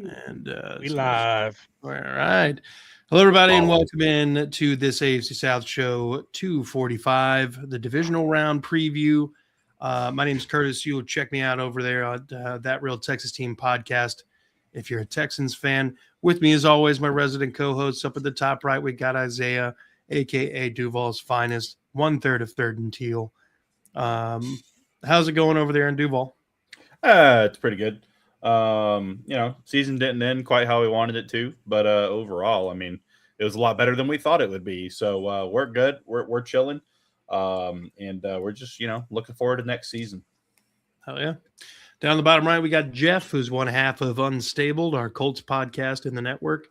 And we live. All right. Hello, everybody, and welcome in to this AFC South show 245, the divisional round preview. My name is Curtis. You'll check me out over there at That Real Texas Team podcast if you're a Texans fan. With me, as always, my resident co-hosts. Up at the top right, we got Isaiah, a.k.a. Duval's finest, 1/3 of Third and Teal. How's it going over there in Duval? It's pretty good. Season didn't end quite how we wanted it to, but overall, I mean, it was a lot better than we thought it would be. So we're good. We're chilling, and we're just looking forward to next season. Hell yeah! Down the bottom right, we got Jeff, who's one half of Unstabled, our Colts podcast in the network.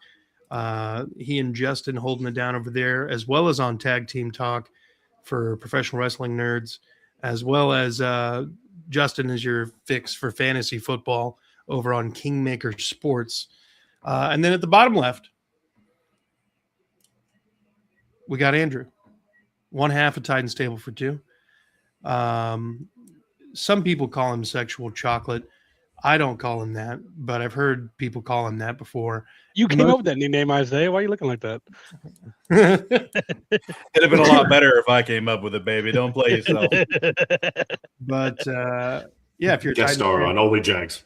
He and Justin holding it down over there, as well as on Tag Team Talk for professional wrestling nerds, as well as Justin is your fix for fantasy football over on Kingmaker Sports. And then at the bottom left, we got Andrew, one half of Titan Stable for two. Some people call him Sexual Chocolate. I don't call him that, but I've heard people call him that before. You came up with that new name, Isaiah. Why are you looking like that? It'd have been a lot better if I came up with it, baby. Don't play yourself. But yeah, if you're guest star on Only Jags.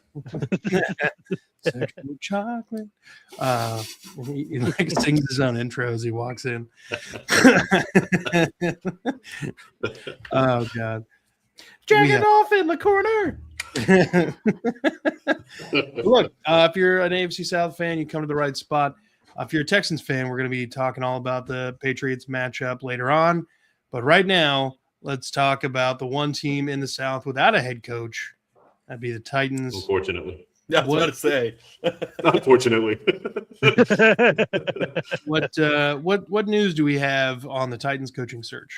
Sexual Chocolate. He like sings his own intro as he walks in. Oh God. Dragging off in the corner. Look, if you're an AFC South fan, you come to the right spot. If you're a Texans fan, we're going to be talking all about the Patriots matchup later on. But right now, let's talk about the one team in the South without a head coach. That'd be the Titans. Unfortunately. That's what to say. Unfortunately. What news do we have on the Titans coaching search?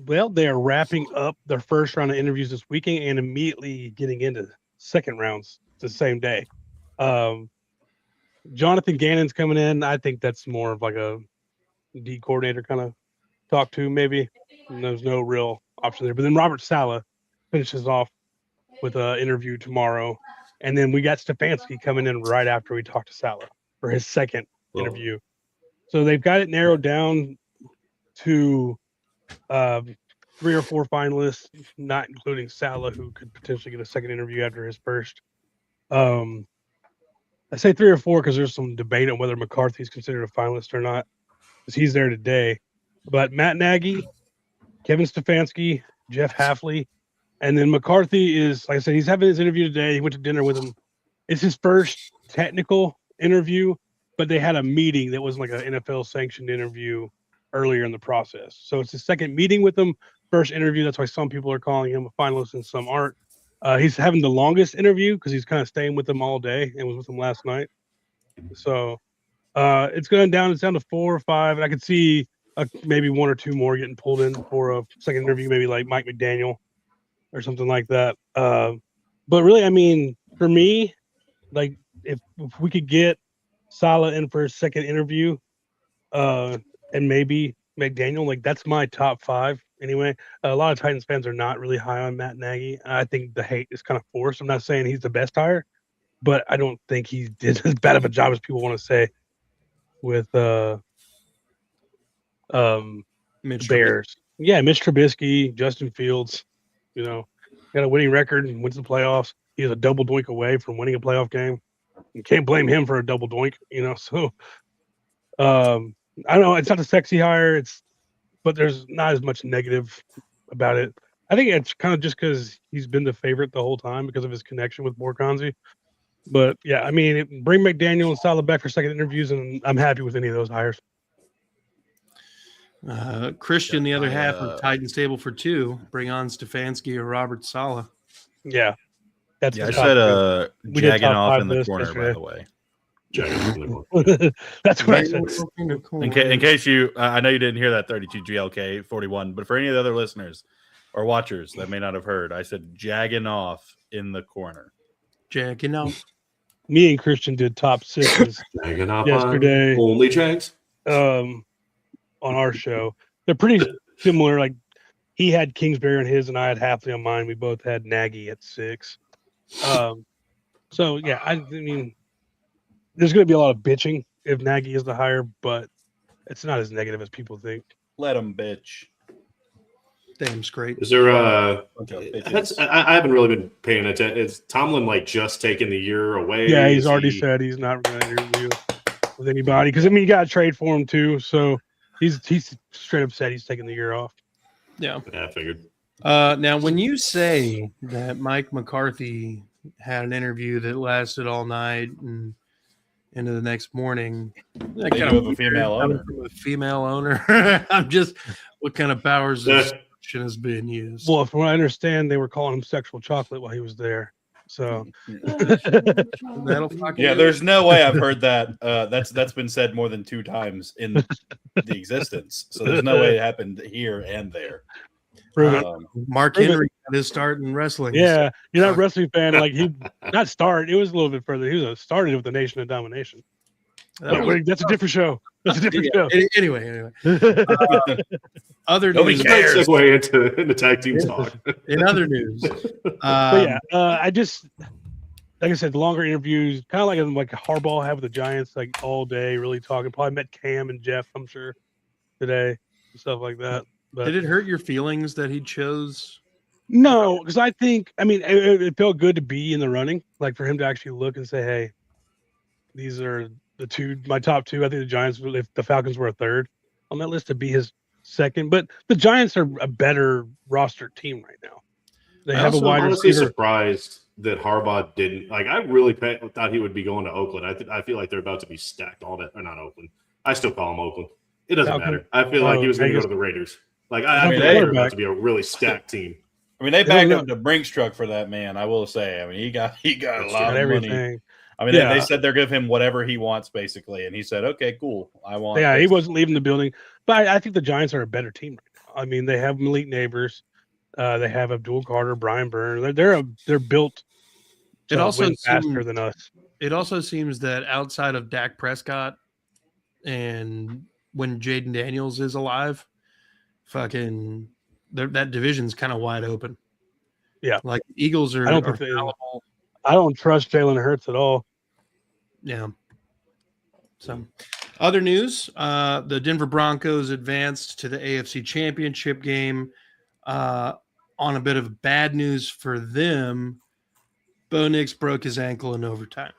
Well, they are wrapping up their first round of interviews this weekend and immediately getting into second rounds the same day. Jonathan Gannon's coming in. I think that's more of like a D coordinator kind of talk to, maybe. And there's no real option there. But then Robert Saleh finishes off with an interview tomorrow. And then we got Stefanski coming in right after we talked to Saleh for his second interview. So they've got it narrowed down to 3 or 4 finalists, not including Saleh, who could potentially get a second interview after his first. I say 3 or 4 because there's some debate on whether McCarthy's considered a finalist or not, because he's there today. But Matt Nagy, Kevin Stefanski, Jeff Hafley, and then McCarthy is, like I said, he's having his interview today. He went to dinner with him. It's his first technical interview, but they had a meeting that was like an NFL sanctioned interview earlier in the process. So it's his second meeting with them, first interview. That's why some people are calling him a finalist and some aren't. He's having the longest interview because he's kind of staying with them all day and was with them last night. So it's down to 4 or 5, and I could see maybe 1 or 2 more getting pulled in for a second interview, maybe like Mike McDaniel or something like that. But really, I mean, for me, like if we could get Saleh in for a second interview, and maybe McDaniel, like that's my top 5 anyway. A lot of Titans fans are not really high on Matt Nagy. I think the hate is kind of forced. I'm not saying he's the best hire, but I don't think he did as bad of a job as people want to say with Mitch Bears. Yeah, Mitch Trubisky, Justin Fields, got a winning record and wins the playoffs. He is a double doink away from winning a playoff game. You can't blame him for a double doink, so I don't know. It's not a sexy hire. But there's not as much negative about it. I think it's kind of just because he's been the favorite the whole time because of his connection with Borkonzi. But yeah, I mean, bring McDaniel and Saleh back for second interviews, and I'm happy with any of those hires. Christian, the other half of Titan Stable for 2, bring on Stefanski or Robert Saleh. Yeah, I said jagging off in the corner yesterday. By the way. That's what I said. In case I know you didn't hear that 32 GLK 41, but for any of the other listeners or watchers that may not have heard, I said jagging off in the corner. Jagging off. Me and Christian did top 6s yesterday. Only Jags. On our show, they're pretty similar. Like he had Kingsbury on his, and I had Hafley on mine. We both had Nagy at 6. So yeah, I mean. there's going to be a lot of bitching if Nagy is the hire, but it's not as negative as people think. Let him bitch. Damn straight. Is there Bunch of bitches. I haven't really been paying attention. Is Tomlin like just taking the year away? Yeah, he's Is already he- said he's not going to interview with anybody because I mean you got to trade for him too. So he's straight up said he's taking the year off. Yeah. Yeah, I figured. Now, when you say that Mike McCarthy had an interview that lasted all night and into the next morning, that They kind do of have a female coming owner. from a female owner. I'm just, what kind of powers of seduction is being used? Well, from what I understand, they were calling him sexual chocolate while he was there. So That'll fucking Yeah, do there's no way I've heard that. That's been said more than 2 times in the existence. So there's no way it happened here and there. prove it. Mark Prove it. Henry got his start in wrestling. Yeah, you're not a wrestling fan. Like he not start. It was a little bit further. He was started with the Nation of Domination. That's a different show. That's a different show. Anyway. Other Nobody news. cares. Segue into tag team talk. In other news, But yeah, I just like I said, the longer interviews, kind of like Harbaugh had with the Giants, like all day, really talking. Probably met Cam and Jeff, I'm sure, today and stuff like that. But did it hurt your feelings that he chose? no, because I think it felt good to be in the running, like for him to actually look and say, "Hey, these are my top 2." I think the Giants, if the Falcons were a third on that list, to be his second. But the Giants are a better roster team right now. They have a I'm wide honestly receiver. surprised that Harbaugh didn't. Like, I really thought he would be going to Oakland. I feel like they're about to be stacked all that. Or not Oakland. I still call them Oakland. It doesn't Falcons. matter. I feel like he was going to go Vegas. to the Raiders. Like, I I mean, feel like they're quarterback. about to be a really stacked team. I mean, they don't bagged know. up the Brinks truck for that man. I will say. I mean, he got a Got lot of money. everything. I mean, Yeah. they said they're giving him whatever he wants, basically, and he said, "Okay, cool. I want." Yeah, he this." wasn't leaving the building. But I think the Giants are a better team right now. I mean, they have Malik Neighbors. They have Abdul Carter, Brian Byrne. They're built It to also win faster seemed- than us. It also seems that outside of Dak Prescott and when Jaden Daniels is alive, fucking that division's kind of wide open. Yeah. Like Eagles are, I don't are think they- fallible. I don't trust Jalen Hurts at all. Yeah. So, other news: the Denver Broncos advanced to the AFC Championship game. On a bit of bad news for them, Bo Nix broke his ankle in overtime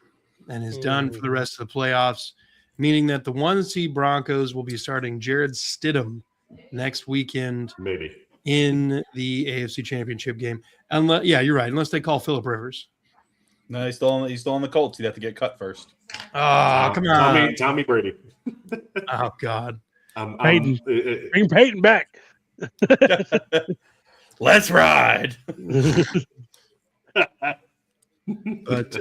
and is done for the rest of the playoffs, meaning that the 1 seed Broncos will be starting Jared Stidham next weekend Maybe. in the AFC Championship game. Unless, yeah, you're right. Unless they call Phillip Rivers. No, he's still on the Colts. He'd have to get cut first. Oh, come on. Tommy Brady. Oh, God. Peyton. Bring Peyton back. Let's ride. But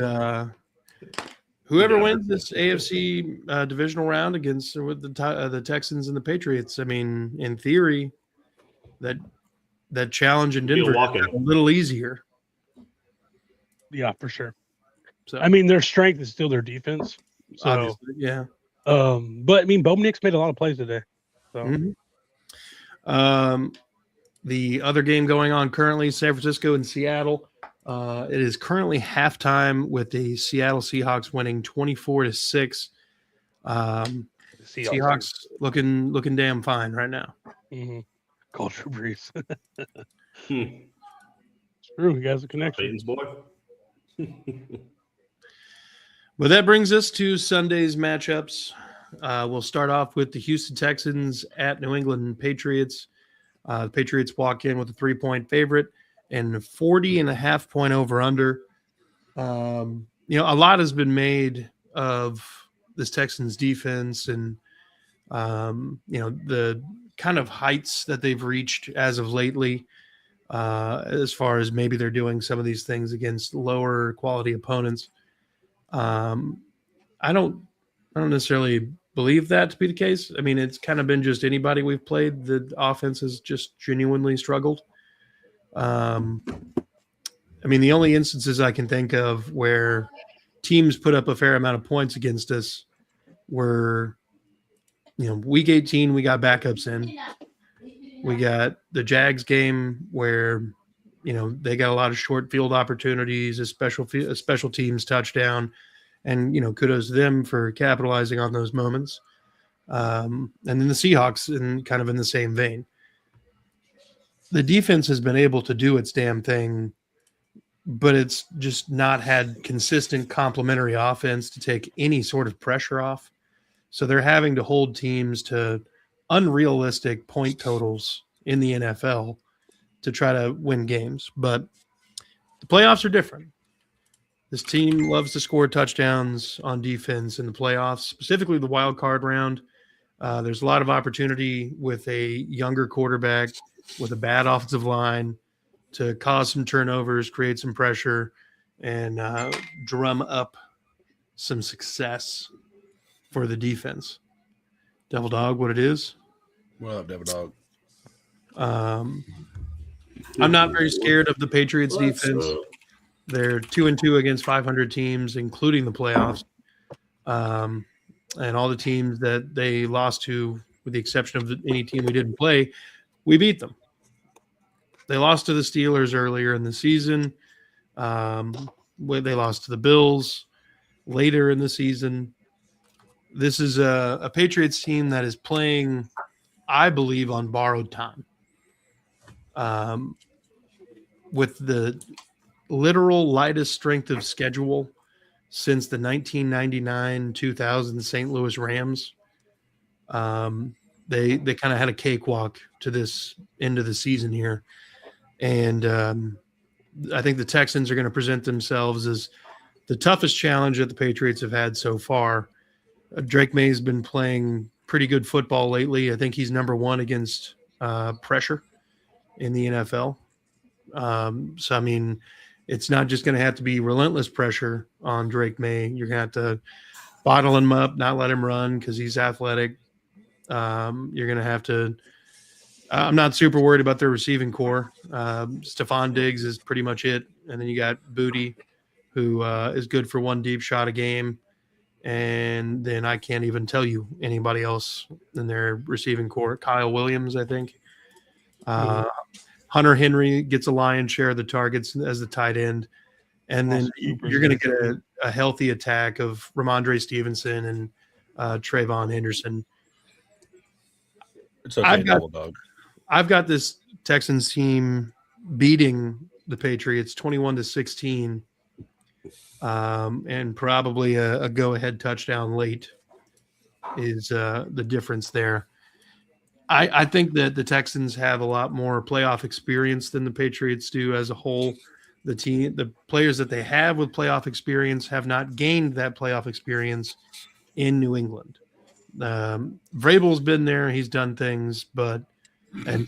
whoever wins this AFC divisional round against with the Texans and the Patriots, I mean, in theory, that challenge in Be a Denver walk-in. is a little easier. Yeah, for sure. So I mean, their strength is still their defense. So, obviously, yeah. but I mean, Bo Nix made a lot of plays today. So Mhm. The other game going on currently, San Francisco and Seattle. It is currently halftime with the Seattle Seahawks winning 24-6. Seahawks looking damn fine right now. Called Drew Brees. Hmm. True, he has a connection. Peyton's boy. Well, that brings us to Sunday's matchups. We'll start off with the Houston Texans at New England Patriots. The Patriots walk in with a 3-point favorite and 40.5 point over under. A lot has been made of this Texans defense and, the kind of heights that they've reached as of lately, as far as maybe they're doing some of these things against lower quality opponents. I don't necessarily believe that to be the case. I mean, it's kind of been just anybody we've played. The offense has just genuinely struggled. I mean, the only instances I can think of where teams put up a fair amount of points against us were, week 18, we got backups in. We got the Jags game where, they got a lot of short field opportunities, a special teams touchdown, and kudos to them for capitalizing on those moments. And then the Seahawks, in the same vein. The defense has been able to do its damn thing, but it's just not had consistent complementary offense to take any sort of pressure off. So they're having to hold teams to unrealistic point totals in the NFL to try to win games. But the playoffs are different. This team loves to score touchdowns on defense in the playoffs, specifically the wild card round. There's a lot of opportunity with a younger quarterback with a bad offensive line to cause some turnovers, create some pressure, and drum up some success for the defense. Devil Dog, what it is? What up, Devil Dog? I'm not very scared of the Patriots defense. They're 2-2 against 500 teams, including the playoffs. And all the teams that they lost to, with the exception of any team we didn't play, we beat them. They lost to the Steelers earlier in the season. They lost to the Bills later in the season. This is a Patriots team that is playing, I believe, on borrowed time. With the literal lightest strength of schedule since the 1999-2000 St. Louis Rams. They kind of had a cakewalk to this end of the season here. And I think the Texans are going to present themselves as the toughest challenge that the Patriots have had so far. Drake May's been playing pretty good football lately. I think he's number one against pressure in the NFL. So, I mean, it's not just going to have to be relentless pressure on Drake May. You're going to have to bottle him up, not let him run because he's athletic. You're going to have to I'm not super worried about their receiving core. Stephon Diggs is pretty much it. And then you got Booty, who is good for one deep shot a game. And then I can't even tell you anybody else in their receiving core. Kyle Williams, I think. Hunter Henry gets a lion's share of the targets as the tight end. And then you're going to get a healthy attack of Ramondre Stevenson and Trayvon Henderson. It's okay, Double Dog. I've got this Texans team beating the Patriots 21-16, and probably a go-ahead touchdown late is the difference there. I think that the Texans have a lot more playoff experience than the Patriots do as a whole. The players that they have with playoff experience have not gained that playoff experience in New England. Vrabel's been there; he's done things, but and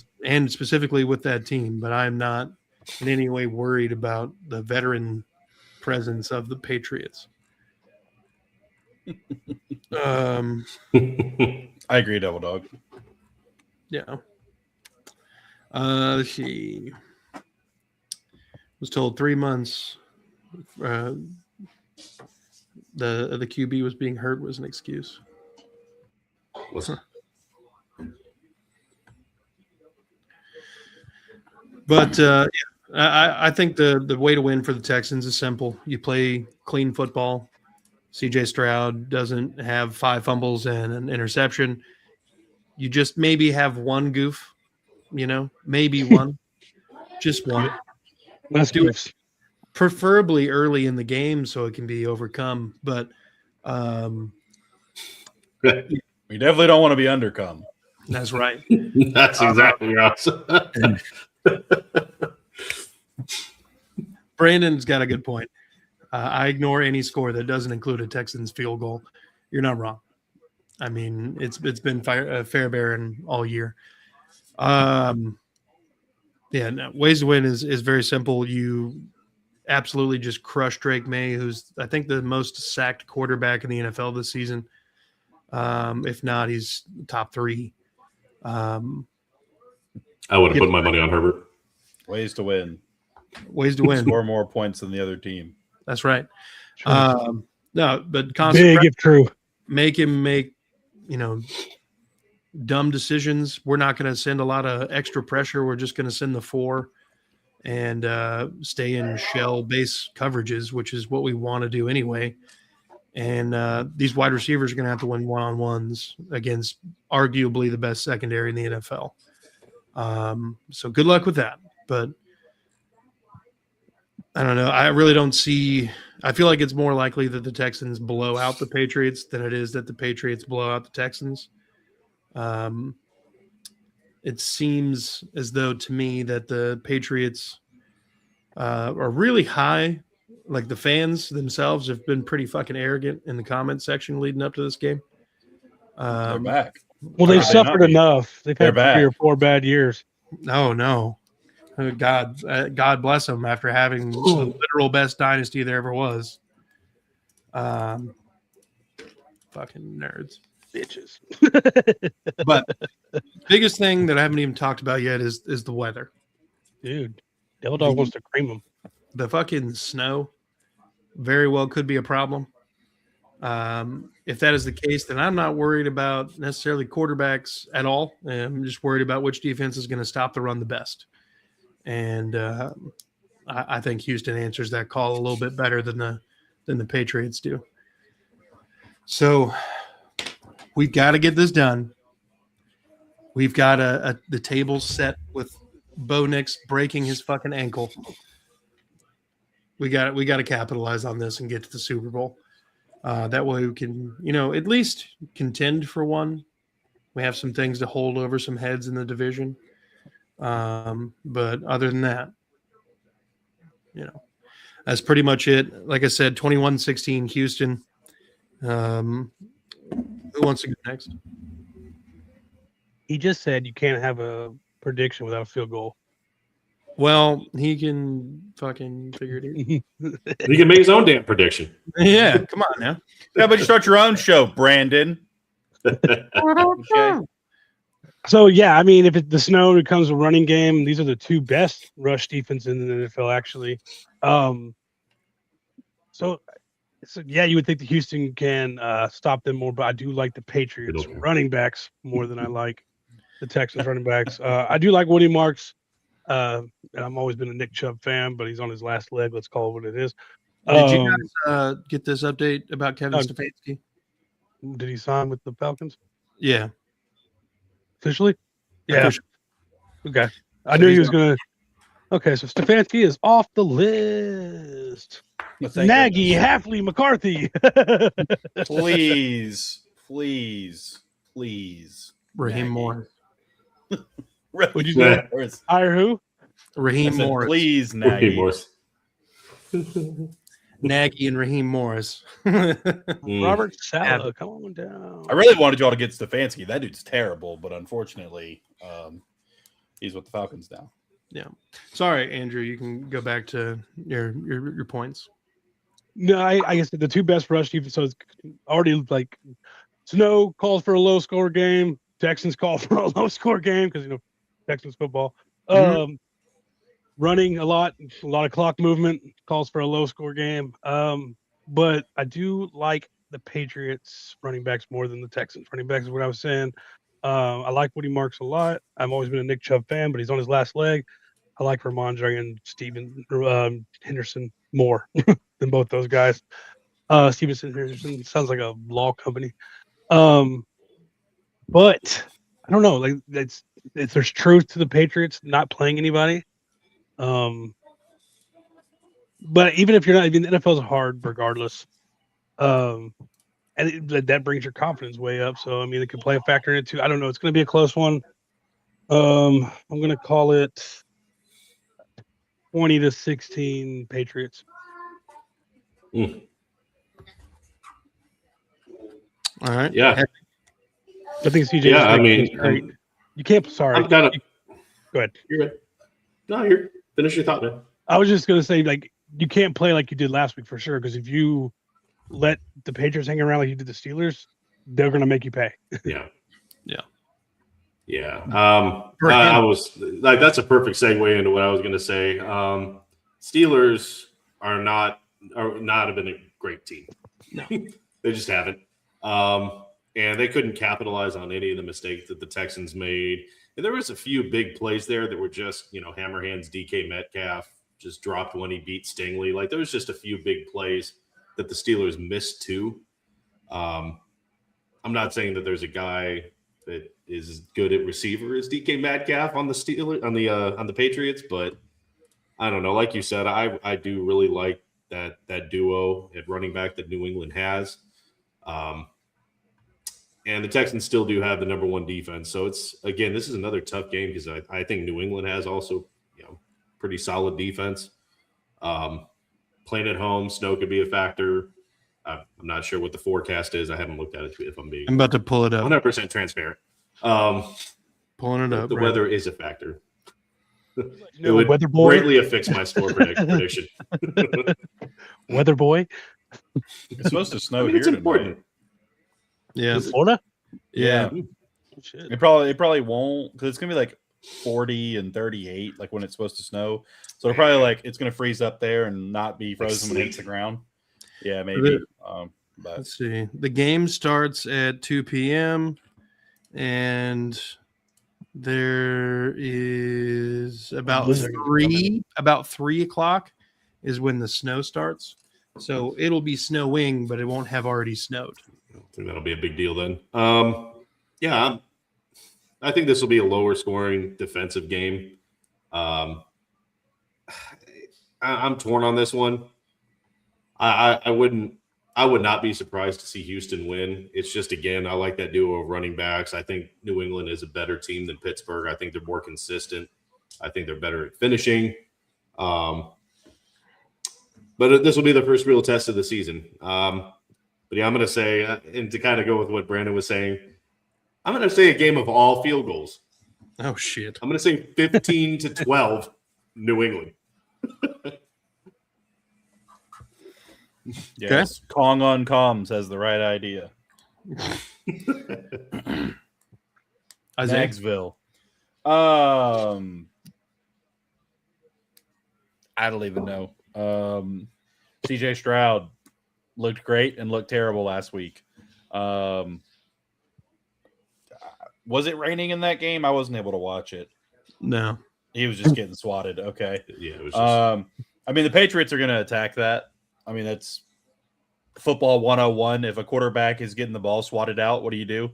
specifically with that team. But I'm not in any way worried about the veteran presence of the Patriots. I agree, Double Dog. Yeah. Let's see. Was told 3 months. The QB was being hurt was an excuse. But I think the way to win for the Texans is simple. You play clean football. CJ Stroud doesn't have 5 fumbles and an interception. You just maybe have one goof, maybe one, just one. Let's do it. Preferably early in the game so it can be overcome. But we definitely don't want to be undercome. That's right. That's exactly right. Brandon's got a good point. I ignore any score that doesn't include a Texans field goal. You're not wrong. I mean, it's been fair bearing all year. Ways to win is very simple. You absolutely just crush Drake May, who's I think the most sacked quarterback in the NFL this season. If not, he's top 3. I would have put my money on Herbert. Ways to win. Score more points than the other team. That's right. Sure. No, but constant big if true. Make him make dumb decisions. We're not going to send a lot of extra pressure. We're just going to send the 4 and stay in shell base coverages, which is what we want to do anyway. And these wide receivers are going to have to win one-on-ones against arguably the best secondary in the NFL. So good luck with that. But I don't know. I really don't see – I feel like it's more likely that the Texans blow out the Patriots than it is that the Patriots blow out the Texans. It seems as though to me that the Patriots are really high. Like the fans themselves have been pretty fucking arrogant in the comment section leading up to this game. They're back. Well, they've suffered not be? enough. They've had They're 3 or back. 4 bad years. No. God bless them after having the literal best dynasty there ever was. Fucking nerds. Bitches. But biggest thing that I haven't even talked about yet is the weather. Dude, Devil Dog wants to cream them. The fucking snow very well could be a problem. If that is the case, then I'm not worried about necessarily quarterbacks at all. I'm just worried about which defense is going to stop the run the best. And I think Houston answers that call a little bit better than the Patriots do. So we've got to get this done. We've got the table set with Bo Nix breaking his fucking ankle. We got to capitalize on this and get to the Super Bowl. That way we can, at least contend for one. We have some things to hold over some heads in the division. But other than that, that's pretty much it. Like I said, 21-16 Houston. Who wants to go next? He just said you can't have a prediction without a field goal. Well, he can fucking figure it out. He can make his own damn prediction. Yeah, come on now. How about you start your own show, Brandon? Okay. So, yeah, I mean, if the snow becomes a running game, these are the 2 best rush defense in the NFL, actually. So, yeah, you would think the Houston can stop them more, but I do like the Patriots running backs more than I like the Texans running backs. I do like Woody Marks. And I've always been a Nick Chubb fan, but he's on his last leg. Let's call it what it is. Did you guys get this update about Kevin Stefanski? Did he sign with the Falcons? Yeah. Officially? Yeah. Officially. Okay. I knew he was going to. Okay, so Stefanski is off the list. Nagy, Hafley, McCarthy. Please. Raheem Morris. Would you say? Hire who? Raheem Morris. Please, Nagy. Nagy and Raheem Morris. Robert Saleh, come on down. I really wanted y'all to get Stefanski. That dude's terrible, but unfortunately, he's with the Falcons now. Yeah. Sorry, Andrew. You can go back to your points. No, I guess the 2 best rush defense. So it's already like Snow calls for a low score game. Texans call for a low score game because Texans football. Running a lot of clock movement calls for a low score game. But I do like the Patriots running backs more than the Texans running backs is what I was saying. I like Woody Marks a lot. I've always been a Nick Chubb fan, but he's on his last leg. I like Ramondre and Henderson more than both those guys. Stevenson Henderson sounds like a law company. But I don't know. Like there's truth to the Patriots not playing anybody. But even if you're not, the NFL is hard regardless. And that brings your confidence way up. So I mean, it can play a factor in it too. I don't know. It's going to be a close one. I'm going to call it 20-16 Patriots. All right. Yeah. I think CJ. Yeah, I mean, you can't. Sorry. I'm kind of. Go ahead. You're right. No, you're finish your thought, man. I was just going to say, like, you can't play like you did last week for sure. Because if you let the Patriots hang around like you did the Steelers, they're going to make you pay. Yeah. Yeah. I was like, that's a perfect segue into what I was going to say. Steelers are not have been a great team. No. They just haven't. And they couldn't capitalize on any of the mistakes that the Texans made. And there was a few big plays there that were just, hammer hands. DK Metcalf just dropped when he beat Stingley. Like there was just a few big plays that the Steelers missed two. I'm not saying that there's a guy that is good at receiver as DK Metcalf on the Steelers on the Patriots, but I don't know. Like you said, I do really like that duo at running back that New England has. And the Texans still do have the number one defense. So this is another tough game because I think New England has also, pretty solid defense. Playing at home, snow could be a factor. I'm not sure what the forecast is. I haven't looked at it if I'm being I'm about to pull it up. 100% transparent. Pulling it up. The weather is a factor. It would would greatly affect my score prediction. Weather boy. It's supposed to snow here it's important. Yeah. Florida? Yeah. Oh, shit. It probably won't because it's gonna be like 40 and 38, like when it's supposed to snow. So it'll probably it's gonna freeze up there and not be frozen when it hits the ground. Yeah, maybe. But Let's see. The game starts at 2 p.m. and there is about 3 o'clock is when the snow starts. So it'll be snowing, but it won't have already snowed. I think that'll be a big deal then. I think this will be a lower scoring defensive game. I'm torn on this one. I would not be surprised to see Houston win. It's just, again, I like that duo of running backs. I think New England is a better team than Pittsburgh. I think they're more consistent. I think they're better at finishing. But this will be the first real test of the season. But yeah, I'm going to say, and to kind of go with what Brandon was saying, I'm going to say a game of all field goals. Oh, shit. I'm going to say 15-12 New England. yes, Kong on comms has the right idea. Isaiah? Magsville. I don't even know. CJ Stroud looked great and looked terrible last week. Was it raining in that game? I wasn't able to watch it. No. He was just getting swatted. Okay. Yeah, it was just... the Patriots are going to attack that. I mean, that's football 101. If a quarterback is getting the ball swatted out, what do? You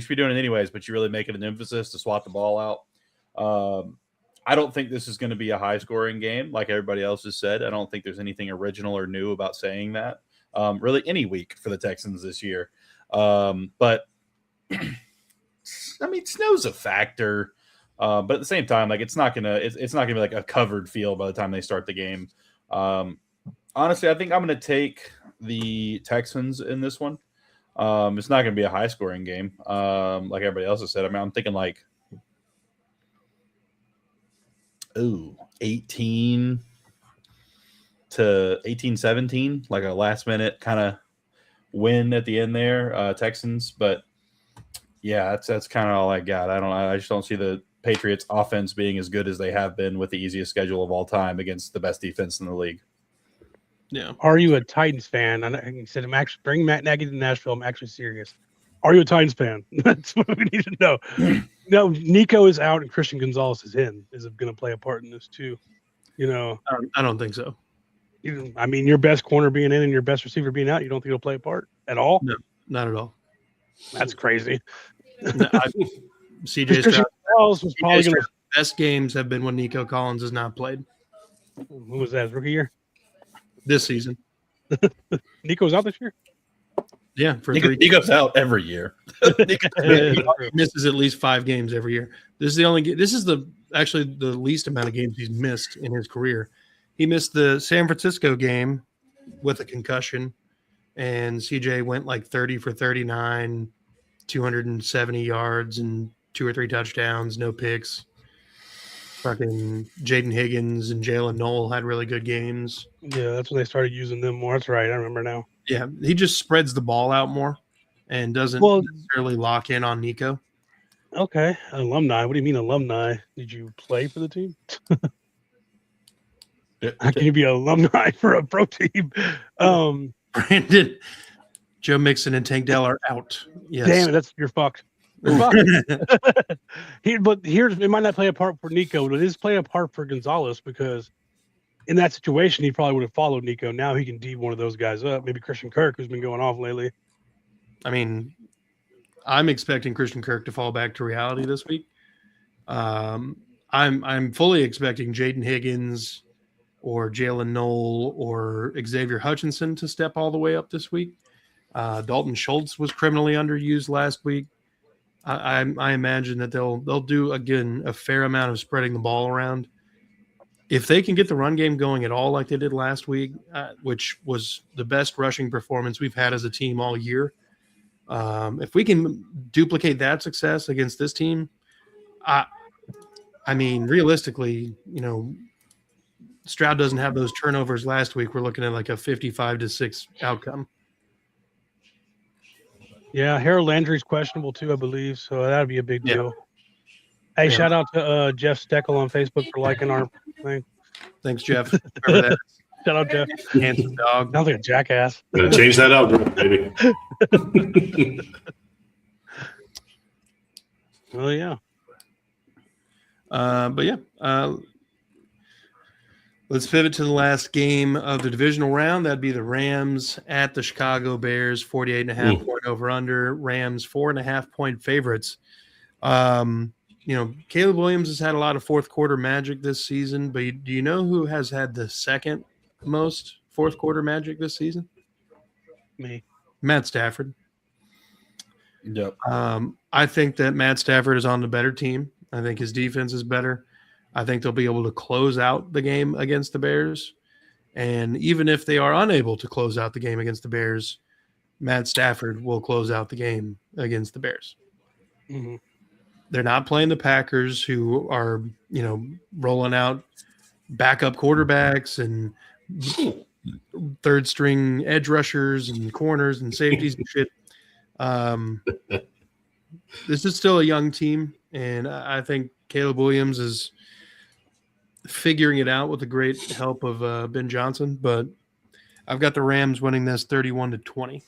should be doing it anyways, but you really make it an emphasis to swat the ball out. I don't think this is going to be a high-scoring game, like everybody else has said. I don't think there's anything original or new about saying that. Really, any week for the Texans this year. But I mean, snow's a factor. But at the same time, it's not gonna be like a covered field by the time they start the game. Honestly, I think I'm gonna take the Texans in this one. It's not gonna be a high scoring game, like everybody else has said. I mean, I'm thinking 18-17, like a last minute kind of win at the end there, Texans. But yeah, that's kind of all I got. I just don't see the Patriots offense being as good as they have been with the easiest schedule of all time against the best defense in the league. Yeah. Are you a Titans fan? He said, "I'm actually bring Matt Nagy to Nashville. I'm actually serious." Are you a Titans fan? That's what we need to know. No, Nico is out and Christian Gonzalez is in. Is it going to play a part in this too? I don't think so. I mean, your best corner being in and your best receiver being out, you don't think it'll play a part at all? No, not at all. That's crazy. No, CJ Stroud was probably going to. Best games have been when Nico Collins has not played. Who was that? His rookie year? This season. Nico's out this year? Yeah, he goes out every year. He misses at least 5 games every year. This is actually the least amount of games he's missed in his career. He missed the San Francisco game with a concussion, and CJ went 30 for 39, 270 yards and 2 or 3 touchdowns, no picks. Fucking Jaden Higgins and Jalen Noel had really good games. Yeah, that's when they started using them more. That's right. I remember now. Yeah, he just spreads the ball out more and doesn't necessarily lock in on Nico. Okay. Alumni. What do you mean alumni? Did you play for the team? How can you be alumni for a pro team? Brandon, Joe Mixon, and Tank Dell are out. Yes. Damn it, you're fucked. But it might not play a part for Nico, but it is play a part for Gonzalez because in that situation, he probably would have followed Nico. Now he can D one of those guys up. Maybe Christian Kirk, who's been going off lately. I mean, I'm expecting Christian Kirk to fall back to reality this week. I'm fully expecting Jaden Higgins or Jalen Knoll or Xavier Hutchinson to step all the way up this week. Dalton Schultz was criminally underused last week. I imagine that they'll do again a fair amount of spreading the ball around. If they can get the run game going at all like they did last week, which was the best rushing performance we've had as a team all year, if we can duplicate that success against this team, I mean, realistically, Stroud doesn't have those turnovers last week. We're looking at like a 55-6 outcome. Yeah, Harold Landry's questionable too, I believe. So that'd be a big deal. Hey, shout out to Jeff Steckel on Facebook for liking our thing. Thanks, Jeff. Remember that. Shout out, Jeff. Handsome dog. Sounds like a jackass. Gotta change that out, baby. Well, yeah. But yeah, let's pivot to the last game of the divisional round. That'd be the Rams at the Chicago Bears, 48.5 point over under. Rams 4.5 point favorites. Caleb Williams has had a lot of fourth quarter magic this season, but do you know who has had the second most fourth quarter magic this season? Me. Matt Stafford. Yep. I think that Matt Stafford is on the better team. I think his defense is better. I think they'll be able to close out the game against the Bears. And even if they are unable to close out the game against the Bears, Matt Stafford will close out the game against the Bears. Mm-hmm. They're not playing the Packers, who are, rolling out backup quarterbacks and third string edge rushers and corners and safeties and shit. This is still a young team, and I think Caleb Williams is figuring it out with the great help of Ben Johnson. But I've got the Rams winning this 31-20.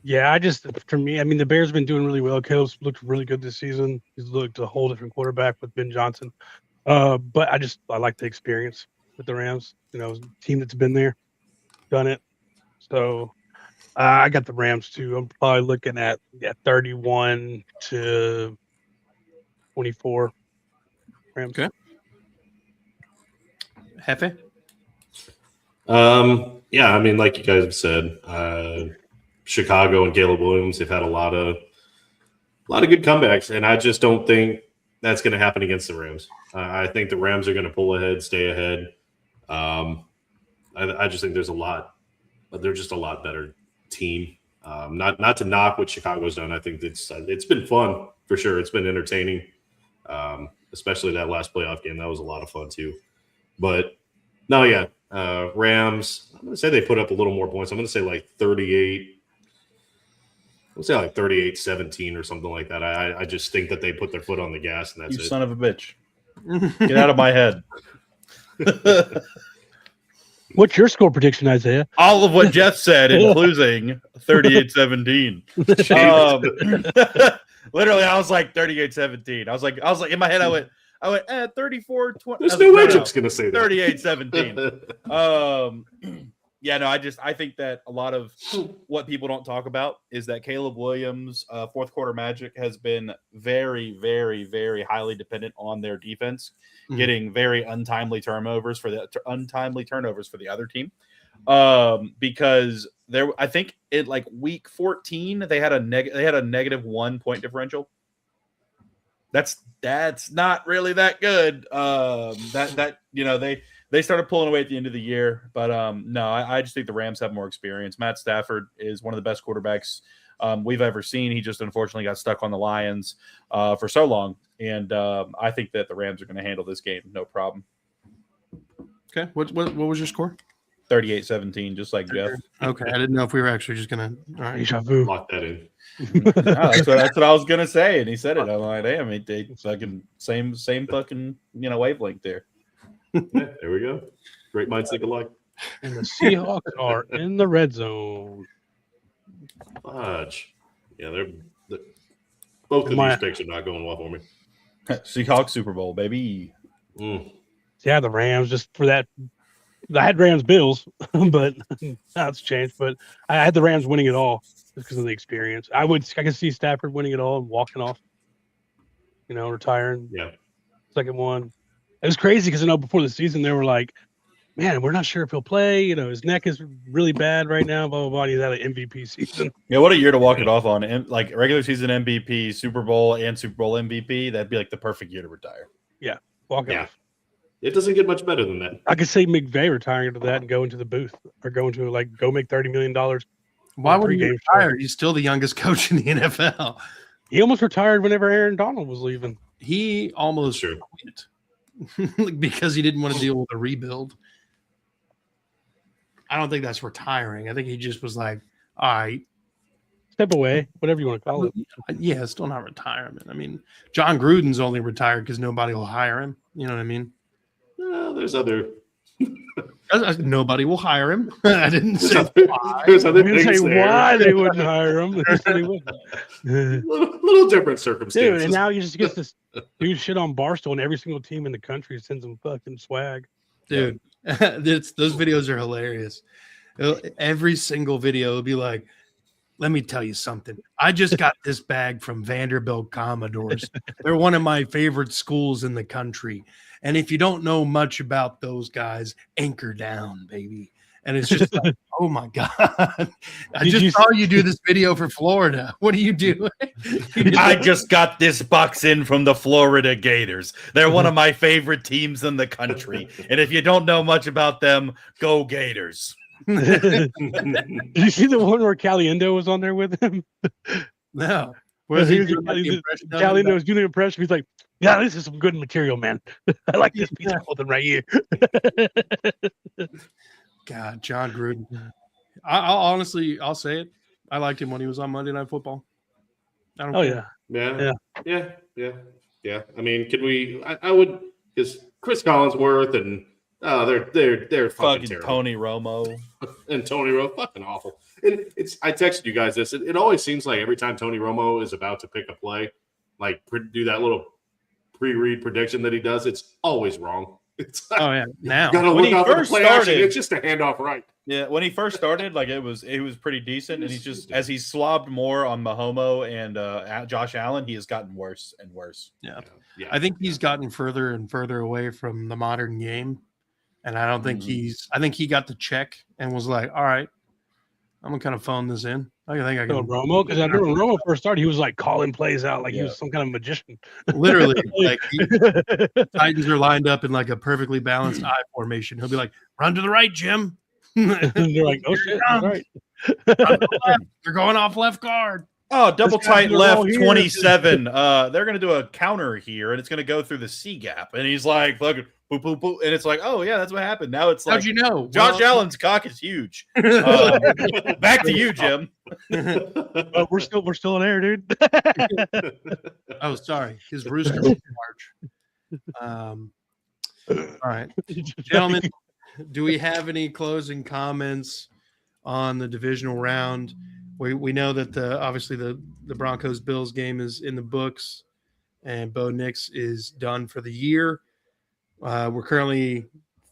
Yeah, for me, I mean, the Bears have been doing really well. Caleb's looked really good this season. He's looked a whole different quarterback with Ben Johnson. But I like the experience with the Rams. Team that's been there, done it. So I got the Rams too. I'm probably looking at 31-24 Rams. Okay. Hefe? Yeah, I mean, like you guys have said, Chicago and Caleb Williams, they've had a lot of good comebacks, and I just don't think that's going to happen against the Rams. I think the Rams are going to pull ahead, stay ahead. I just think they're just a lot better team. Not to knock what Chicago's done. I think it's been fun for sure. It's been entertaining, especially that last playoff game. That was a lot of fun too. But no, yeah, Rams. I'm going to say they put up a little more points. I'm going to say like 38. Let's say like 38-17 or something like that. I just think that they put their foot on the gas and that's You it. son of a bitch. Get out of my head. What's your score prediction, Isaiah? All of what Jeff said, including 38-17. Literally, I was like 38-17. I was like in my head, I went 34-20. There's no way Jeff's gonna say that. 38-17. Yeah, no, I think that a lot of what people don't talk about is that Caleb Williams' fourth quarter magic has been very, very, very highly dependent on their defense, getting very untimely turnovers for the other team. Because I think in like week 14 they had a negative 1 point differential. That's not really that good. They started pulling away at the end of the year, but no, I just think the Rams have more experience. Matt Stafford is one of the best quarterbacks we've ever seen. He just unfortunately got stuck on the Lions for so long, and I think that the Rams are going to handle this game no problem. Okay, what was your score? 38-17, just like Jeff. Okay, I didn't know if we were actually just going to. All right, Lock that in. That's what I was gonna say, and he said it. I'm like, damn, they fucking same fucking wavelength there. Yeah, there we go. Great minds think alike. And the Seahawks are in the red zone. Fudge. Yeah, they're both of these picks are not going well for me. Seahawks Super Bowl, baby. Yeah, the Rams just for that. I had Rams Bills, but now it's changed. But I had the Rams winning it all just because of the experience. I could see Stafford winning it all and walking off, retiring. Yeah. Second one. It was crazy because before the season they were like, "Man, we're not sure if he'll play. His neck is really bad right now." Blah blah blah. He's had an MVP season. Yeah, what a year to walk it off on. And like regular season MVP, Super Bowl, and Super Bowl MVP. That'd be like the perfect year to retire. Yeah, walk it off. It doesn't get much better than that. I could see McVay retiring to that and go into the booth or go make $30 million. Why would he retire? He's still the youngest coach in the NFL. He almost retired whenever Aaron Donald was leaving. He almost quit because he didn't want to deal with the rebuild. I don't think that's retiring. I think he just was like, all right. Step away, whatever you want to call it. Yeah, it's still not retirement. I mean, John Gruden's only retired because nobody will hire him. You know what I mean? There's other. Nobody will hire him. I didn't say why. There's other I didn't things say there. why they wouldn't hire him. They said he wouldn't. little different circumstances. Dude, and now you just get this dude shit on Barstool, and every single team in the country sends him fucking swag. Dude, those videos are hilarious. Every single video will be like, let me tell you something. I just got this bag from Vanderbilt Commodores. They're one of my favorite schools in the country. And if you don't know much about those guys, anchor down, baby. And it's just like, oh my God. I just saw you do this video for Florida. What are you doing? I just got this box in from the Florida Gators. They're one of my favorite teams in the country. And if you don't know much about them, go Gators. Did you see the one where Caliendo was on there with him? No. Caliendo was doing the impression. He's like, yeah, this is some good material, man. I like this piece of clothing right here. God, John Gruden. I'll say it. I liked him when he was on Monday Night Football. I don't care. Yeah. I mean, could we? I would, because Chris Collinsworth and they're fucking terrible. Tony Romo and Tony Romo, fucking awful. And I texted you guys this. It always seems like every time Tony Romo is about to pick a play, like do that little pre-read prediction that he does, it's always wrong. It's like, oh yeah, now you gotta look out for the play action. It's just a handoff right. Yeah, when he first started, like it was pretty decent, and he's just as he slobbed more on Mahomes and Josh Allen, he has gotten worse and worse. Yeah. I think he's gotten further and further away from the modern game, and I don't think I think he got the check and was like, all right, I'm gonna kind of phone this in. I think I can. Romo, because I remember when Romo first started, he was like calling plays out like he was some kind of magician. Literally, like Titans are lined up in like a perfectly balanced I formation. He'll be like, "Run to the right, Jim." And they're like, "Oh shit, all right." They're going off left guard. Oh, double tight left 27. They're gonna do a counter here, and it's gonna go through the C gap. And he's like, "Fucking boop boop boop," and it's like, "Oh yeah, that's what happened." Now it's like, how'd you know? Josh Allen's cock is huge. Back to you, Jim. We're still in air, dude. Oh, sorry, his rooster was large. All right, gentlemen, do we have any closing comments on the divisional round? We know that obviously the Broncos Bills game is in the books, and Bo Nix is done for the year. We're currently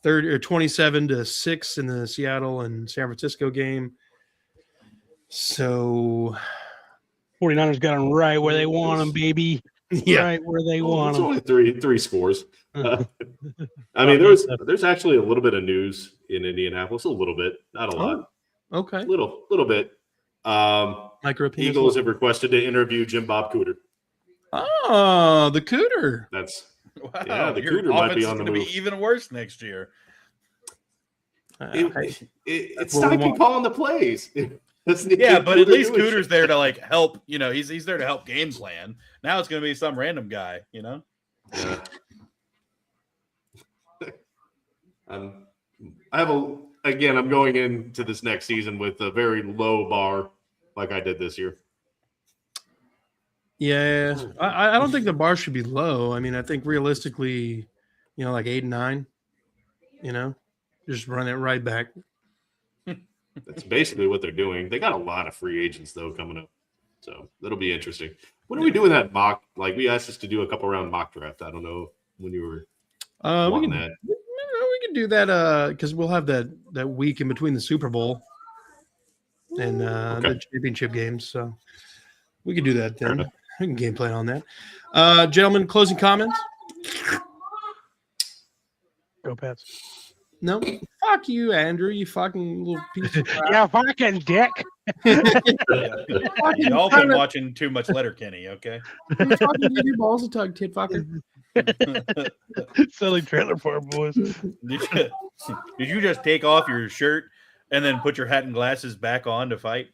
27-6 in the Seattle and San Francisco game. So 49ers got them right where they want them, baby. Yeah, right where they want It's them. only three scores. I mean, there's actually a little bit of news in Indianapolis. A little bit, not a lot. Okay, little bit. Eagles have requested to interview Jim Bob Cooter. Oh, the Cooter. That's wow, the Cooter might be on the move. Be even worse next year. It's Steichen calling the plays. Yeah, but at least Cooter's there to like help. You know, he's there to help game plan. Now it's going to be some random guy. You know. Yeah. I'm going into this next season with a very low bar, like I did this year. Yeah, I don't think the bar should be low. I mean, I think realistically, like 8 and 9. Just run it right back. That's basically what they're doing. They got a lot of free agents though coming up, so that'll be interesting. When are we doing that mock? Like we asked us to do a couple round mock draft. I don't know when you were. We want can that. we can do that because we'll have that week in between the Super Bowl and the championship games. So we can do that then. We can game plan on that. Gentlemen, closing comments? Go Pats. No? Fuck you, Andrew, you fucking little piece of crap. Yeah, fucking dick. Y'all been watching too much Letterkenny, okay? You fucking give your balls a tug, tit fucker. Selling trailer park boys. Did you just take off your shirt and then put your hat and glasses back on to fight?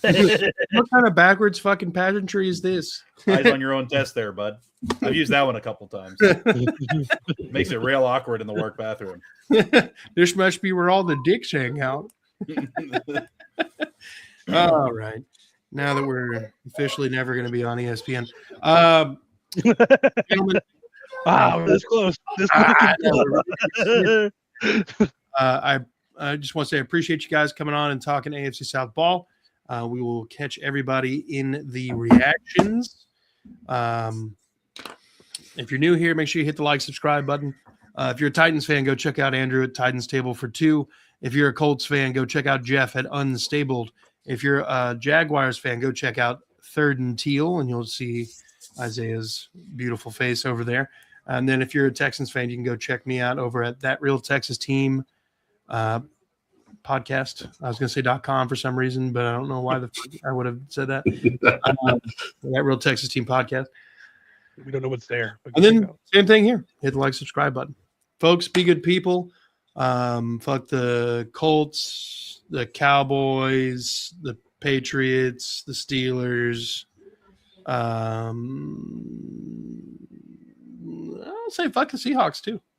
What kind of backwards fucking pageantry is this? Eyes on your own test there, bud. I've used that one a couple times. Makes it real awkward in the work bathroom. This must be where all the dicks hang out. All right. Now that we're officially never going to be on ESPN. Gentlemen, Wow, this close. This close. I just want to say I appreciate you guys coming on and talking AFC South ball. We will catch everybody in the reactions. If you're new here, make sure you hit the like, subscribe button. If you're a Titans fan, go check out Andrew at Titans Table for Two. If you're a Colts fan, go check out Jeff at Unstabled. If you're a Jaguars fan, go check out Third and Teal, and you'll see Isaiah's beautiful face over there. And then if you're a Texans fan, you can go check me out over at That Real Texas Team podcast. I was going to say .com for some reason, but I don't know why I would have said that. That Real Texas Team podcast. We don't know what's there. And then same thing here. Hit the like, subscribe button. Folks, be good people. Fuck the Colts, the Cowboys, the Patriots, the Steelers. I'll say fuck the Seahawks too.